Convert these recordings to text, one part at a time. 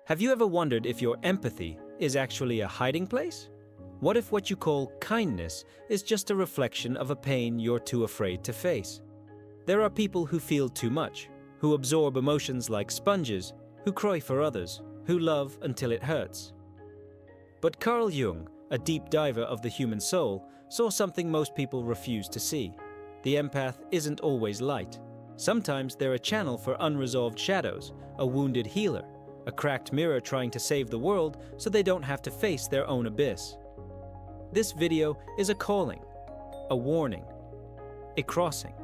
Have you ever wondered if your empathy is actually a hiding place? What if what you call kindness is just a reflection of a pain you're too afraid to face? There are people who feel too much, who absorb emotions like sponges, who cry for others, who love until it hurts. But Carl Jung, a deep diver of the human soul, saw something most people refuse to see. The empath isn't always light. Sometimes they're a channel for unresolved shadows, a wounded healer, a cracked mirror trying to save the world so they don't have to face their own abyss. This video is a calling, a warning, a crossing.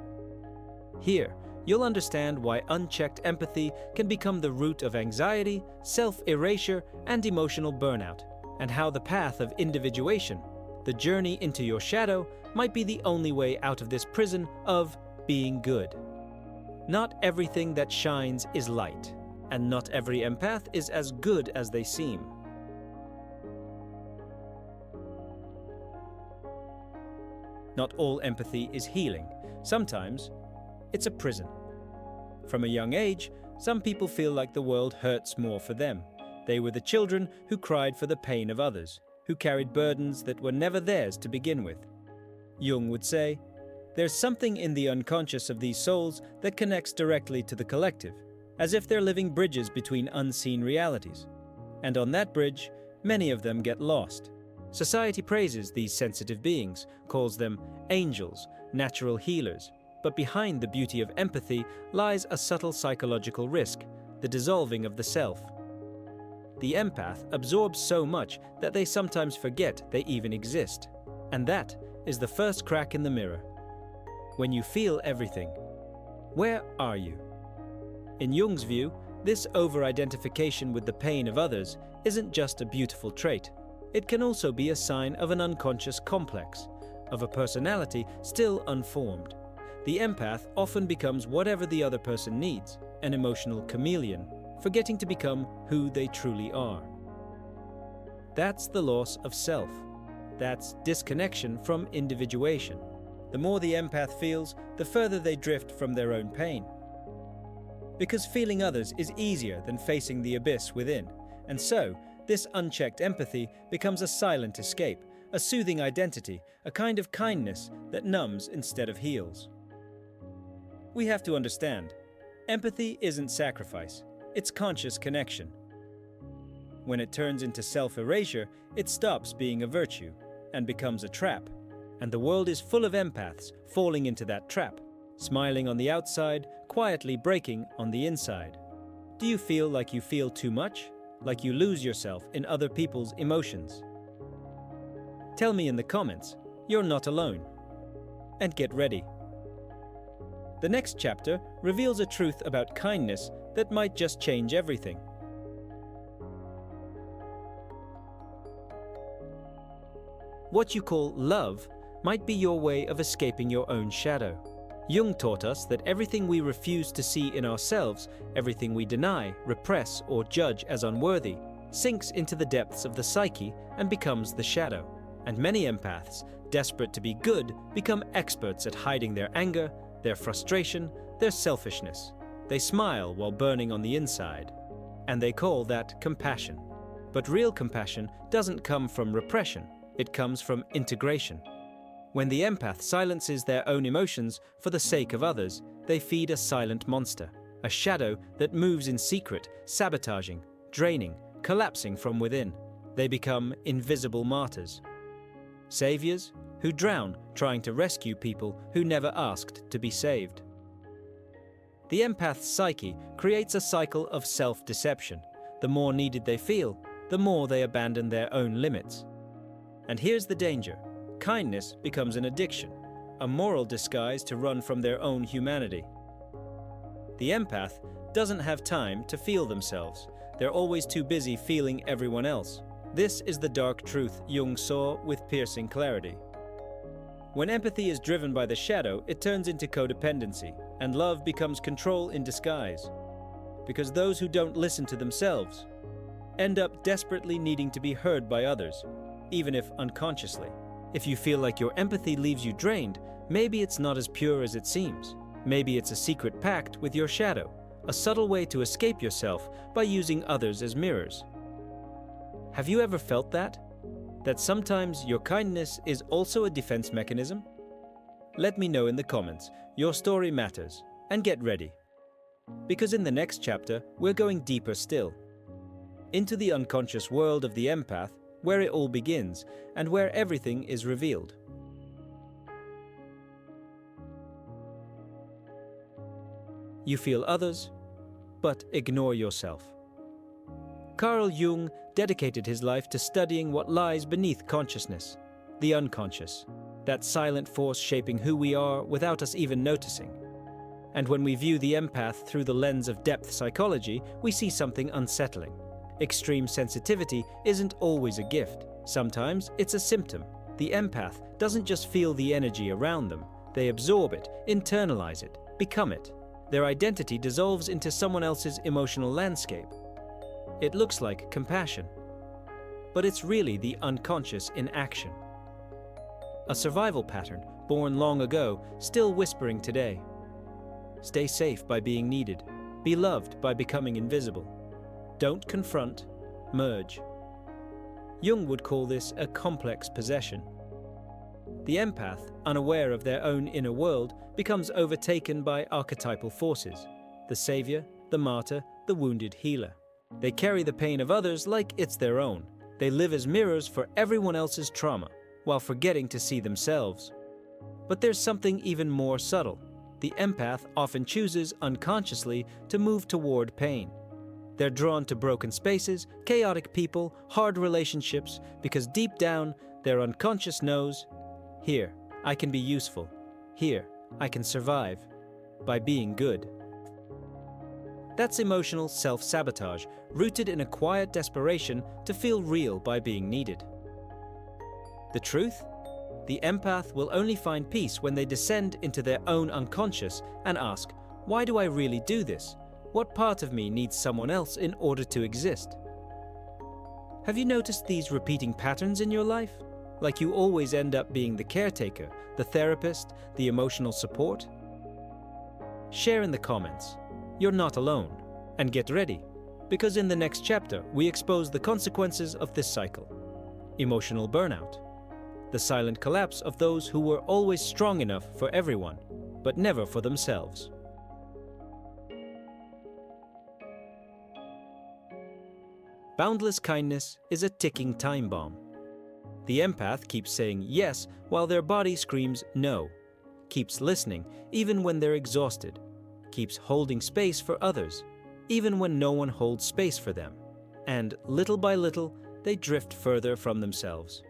Here, you'll understand why unchecked empathy can become the root of anxiety, self-erasure, and emotional burnout, and how the path of individuation, the journey into your shadow, might be the only way out of this prison of being good. Not everything that shines is light, and not every empath is as good as they seem. Not all empathy is healing. Sometimes it's a prison. From a young age, some people feel like the world hurts more for them. They were the children who cried for the pain of others, who carried burdens that were never theirs to begin with. Jung would say, "There's something in the unconscious of these souls that connects directly to the collective, as if they're living bridges between unseen realities. And on that bridge, many of them get lost." Society praises these sensitive beings, calls them angels, natural healers. But behind the beauty of empathy lies a subtle psychological risk, the dissolving of the self. The empath absorbs so much that they sometimes forget they even exist. And that is the first crack in the mirror. When you feel everything, where are you? In Jung's view, this over-identification with the pain of others isn't just a beautiful trait. It can also be a sign of an unconscious complex, of a personality still unformed. The empath often becomes whatever the other person needs, an emotional chameleon, forgetting to become who they truly are. That's the loss of self. That's disconnection from individuation. The more the empath feels, the further they drift from their own pain. Because feeling others is easier than facing the abyss within, and so, this unchecked empathy becomes a silent escape, a soothing identity, a kind of kindness that numbs instead of heals. We have to understand, empathy isn't sacrifice, it's conscious connection. When it turns into self-erasure, it stops being a virtue and becomes a trap. And the world is full of empaths falling into that trap, smiling on the outside, quietly breaking on the inside. Do you feel like you feel too much? Like you lose yourself in other people's emotions? Tell me in the comments, you're not alone. And get ready. The next chapter reveals a truth about kindness that might just change everything. What you call love might be your way of escaping your own shadow. Jung taught us that everything we refuse to see in ourselves, everything we deny, repress, or judge as unworthy, sinks into the depths of the psyche and becomes the shadow. And many empaths, desperate to be good, become experts at hiding their anger, their frustration, their selfishness. They smile while burning on the inside. And they call that compassion. But real compassion doesn't come from repression, it comes from integration. When the empath silences their own emotions for the sake of others, they feed a silent monster, a shadow that moves in secret, sabotaging, draining, collapsing from within. They become invisible martyrs. Saviors who drown trying to rescue people who never asked to be saved. The empath's psyche creates a cycle of self-deception. The more needed they feel, the more they abandon their own limits. And here's the danger. Kindness becomes an addiction, a moral disguise to run from their own humanity. The empath doesn't have time to feel themselves. They're always too busy feeling everyone else. This is the dark truth Jung saw with piercing clarity. When empathy is driven by the shadow, it turns into codependency, and love becomes control in disguise. Because those who don't listen to themselves end up desperately needing to be heard by others, even if unconsciously. If you feel like your empathy leaves you drained, maybe it's not as pure as it seems. Maybe it's a secret pact with your shadow, a subtle way to escape yourself by using others as mirrors. Have you ever felt that? That sometimes your kindness is also a defense mechanism? Let me know in the comments. Your story matters. And get ready. Because in the next chapter, we're going deeper still. Into the unconscious world of the empath, where it all begins, and where everything is revealed. You feel others, but ignore yourself. Carl Jung dedicated his life to studying what lies beneath consciousness, the unconscious, that silent force shaping who we are without us even noticing. And when we view the empath through the lens of depth psychology, we see something unsettling. Extreme sensitivity isn't always a gift. Sometimes it's a symptom. The empath doesn't just feel the energy around them, they absorb it, internalize it, become it. Their identity dissolves into someone else's emotional landscape. It looks like compassion, but it's really the unconscious in action. A survival pattern born long ago, still whispering today. Stay safe by being needed. Be loved by becoming invisible. Don't confront, merge. Jung would call this a complex possession. The empath, unaware of their own inner world, becomes overtaken by archetypal forces: the savior, the martyr, the wounded healer. They carry the pain of others like it's their own. They live as mirrors for everyone else's trauma, while forgetting to see themselves. But there's something even more subtle. The empath often chooses unconsciously to move toward pain. They're drawn to broken spaces, chaotic people, hard relationships, because deep down, their unconscious knows, here, I can be useful. Here, I can survive. By being good. That's emotional self-sabotage, rooted in a quiet desperation to feel real by being needed. The truth? The empath will only find peace when they descend into their own unconscious and ask, why do I really do this? What part of me needs someone else in order to exist? Have you noticed these repeating patterns in your life? Like you always end up being the caretaker, the therapist, the emotional support? Share in the comments. You're not alone. And get ready, because in the next chapter, we expose the consequences of this cycle. Emotional burnout. The silent collapse of those who were always strong enough for everyone, but never for themselves. Boundless kindness is a ticking time bomb. The empath keeps saying yes while their body screams no, keeps listening even when they're exhausted, keeps holding space for others, even when no one holds space for them, and little by little, they drift further from themselves.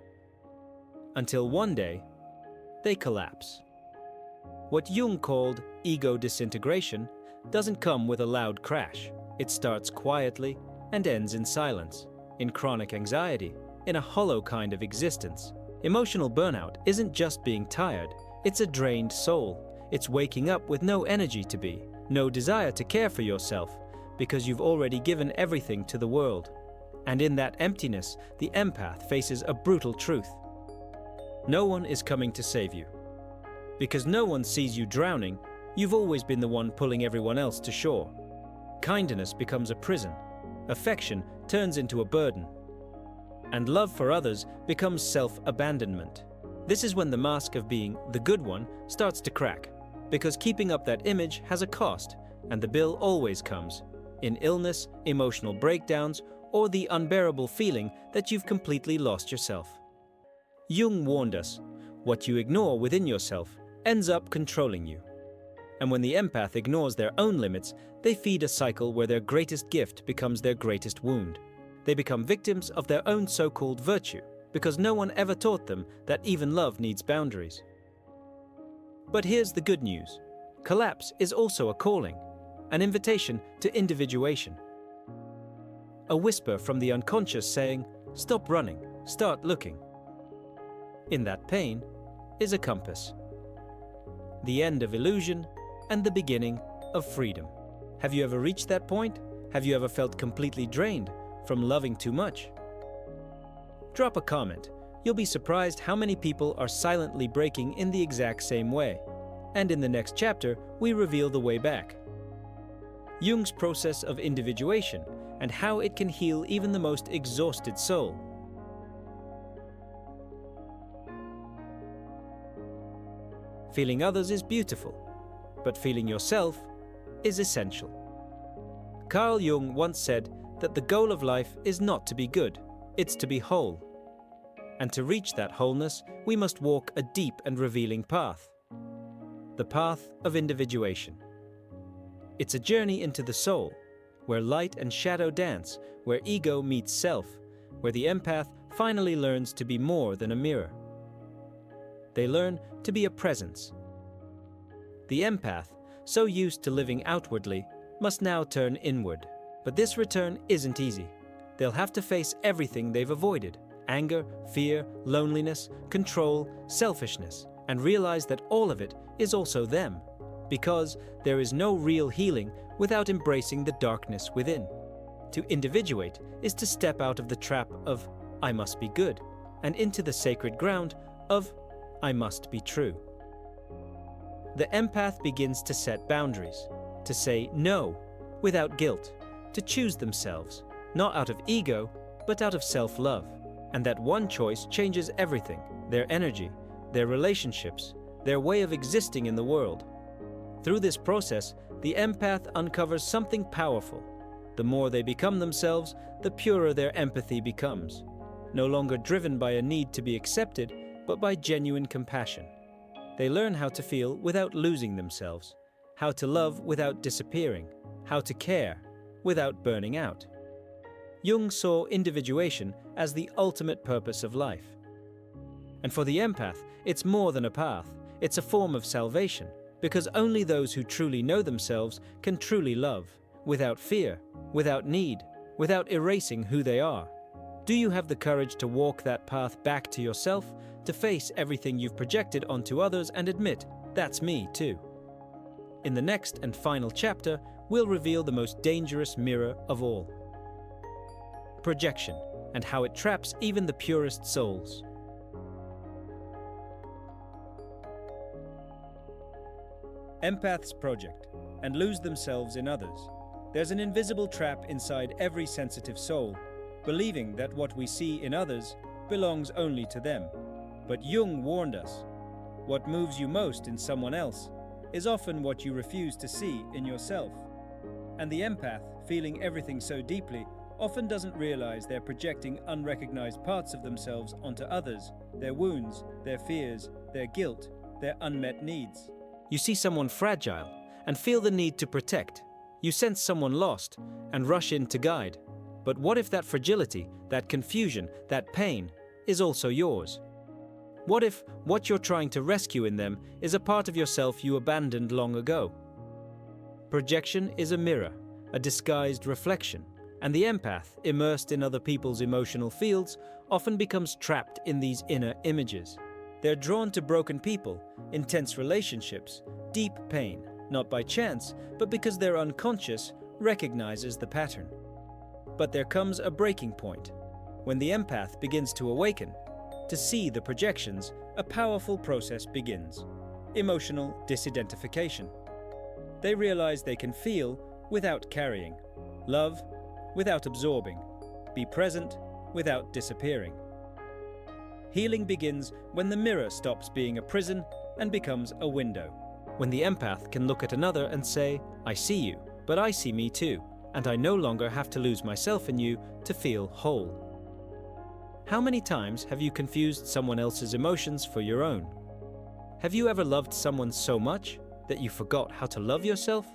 Until one day, they collapse. What Jung called ego disintegration doesn't come with a loud crash. It starts quietly and ends in silence, in chronic anxiety, in a hollow kind of existence. Emotional burnout isn't just being tired, it's a drained soul. It's waking up with no energy to be, no desire to care for yourself, because you've already given everything to the world. And in that emptiness, the empath faces a brutal truth. No one is coming to save you. Because no one sees you drowning, you've always been the one pulling everyone else to shore. Kindness becomes a prison. Affection turns into a burden. And love for others becomes self-abandonment. This is when the mask of being the good one starts to crack, because keeping up that image has a cost, and the bill always comes, in illness, emotional breakdowns, or the unbearable feeling that you've completely lost yourself. Jung warned us, what you ignore within yourself ends up controlling you. And when the empath ignores their own limits, they feed a cycle where their greatest gift becomes their greatest wound. They become victims of their own so-called virtue, because no one ever taught them that even love needs boundaries. But here's the good news. Collapse is also a calling, an invitation to individuation. A whisper from the unconscious saying, stop running, start looking. In that pain is a compass. The end of illusion and the beginning of freedom. Have you ever reached that point? Have you ever felt completely drained from loving too much? Drop a comment. You'll be surprised how many people are silently breaking in the exact same way. And in the next chapter, we reveal the way back. Jung's process of individuation, and how it can heal even the most exhausted soul. Feeling others is beautiful, but feeling yourself is essential. Carl Jung once said that the goal of life is not to be good, it's to be whole. And to reach that wholeness, we must walk a deep and revealing path. The path of individuation. It's a journey into the soul, where light and shadow dance, where ego meets self, where the empath finally learns to be more than a mirror. They learn to be a presence. The empath, so used to living outwardly, must now turn inward. But this return isn't easy. They'll have to face everything they've avoided: anger, fear, loneliness, control, selfishness, and realize that all of it is also them, because there is no real healing without embracing the darkness within. To individuate is to step out of the trap of "I must be good" and into the sacred ground of "I must be true." The empath begins to set boundaries, to say no without guilt, to choose themselves, not out of ego, but out of self-love. And that one choice changes everything: their energy, their relationships, their way of existing in the world. Through this process, the empath uncovers something powerful. The more they become themselves, the purer their empathy becomes, no longer driven by a need to be accepted, but by genuine compassion. They learn how to feel without losing themselves, how to love without disappearing, how to care without burning out. Jung saw individuation as the ultimate purpose of life. And for the empath, it's more than a path, it's a form of salvation, because only those who truly know themselves can truly love, without fear, without need, without erasing who they are. Do you have the courage to walk that path back to yourself, to face everything you've projected onto others and admit, "That's me too"? In the next and final chapter, we'll reveal the most dangerous mirror of all: projection, and how it traps even the purest souls. Empaths project and lose themselves in others. There's an invisible trap inside every sensitive soul, believing that what we see in others belongs only to them. But Jung warned us, what moves you most in someone else is often what you refuse to see in yourself. And the empath, feeling everything so deeply, often doesn't realize they're projecting unrecognized parts of themselves onto others, their wounds, their fears, their guilt, their unmet needs. You see someone fragile and feel the need to protect. You sense someone lost and rush in to guide. But what if that fragility, that confusion, that pain is also yours? What if what you're trying to rescue in them is a part of yourself you abandoned long ago? Projection is a mirror, a disguised reflection, and the empath, immersed in other people's emotional fields, often becomes trapped in these inner images. They're drawn to broken people, intense relationships, deep pain, not by chance, but because their unconscious recognizes the pattern. But there comes a breaking point. When the empath begins to awaken, to see the projections, a powerful process begins: emotional disidentification. They realize they can feel without carrying, love without absorbing, be present without disappearing. Healing begins when the mirror stops being a prison and becomes a window. When the empath can look at another and say, "I see you, but I see me too, and I no longer have to lose myself in you to feel whole." How many times have you confused someone else's emotions for your own? Have you ever loved someone so much that you forgot how to love yourself?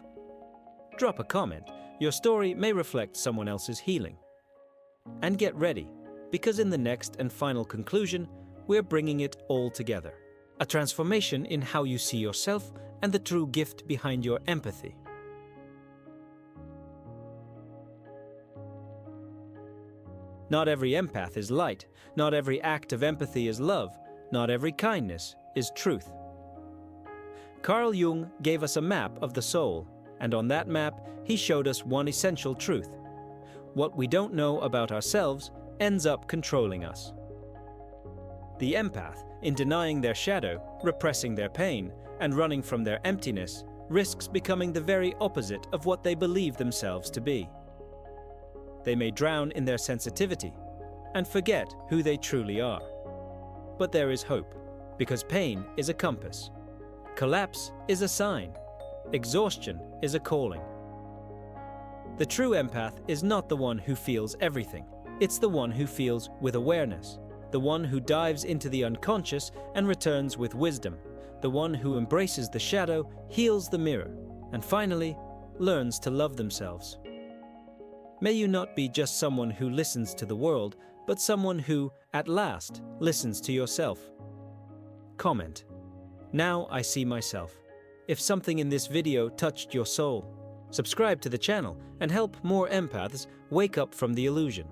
Drop a comment. Your story may reflect someone else's healing. And get ready, because in the next and final conclusion, we're bringing it all together. A transformation in how you see yourself and the true gift behind your empathy. Not every empath is light. Not every act of empathy is love. Not every kindness is truth. Carl Jung gave us a map of the soul, and on that map, he showed us one essential truth. What we don't know about ourselves ends up controlling us. The empath, in denying their shadow, repressing their pain, and running from their emptiness, risks becoming the very opposite of what they believe themselves to be. They may drown in their sensitivity and forget who they truly are. But there is hope, because pain is a compass. Collapse is a sign. Exhaustion is a calling. The true empath is not the one who feels everything. It's the one who feels with awareness, the one who dives into the unconscious and returns with wisdom, the one who embraces the shadow, heals the mirror, and finally, learns to love themselves. May you not be just someone who listens to the world, but someone who, at last, listens to yourself. Comment: Now I see myself. If something in this video touched your soul, subscribe to the channel and help more empaths wake up from the illusion.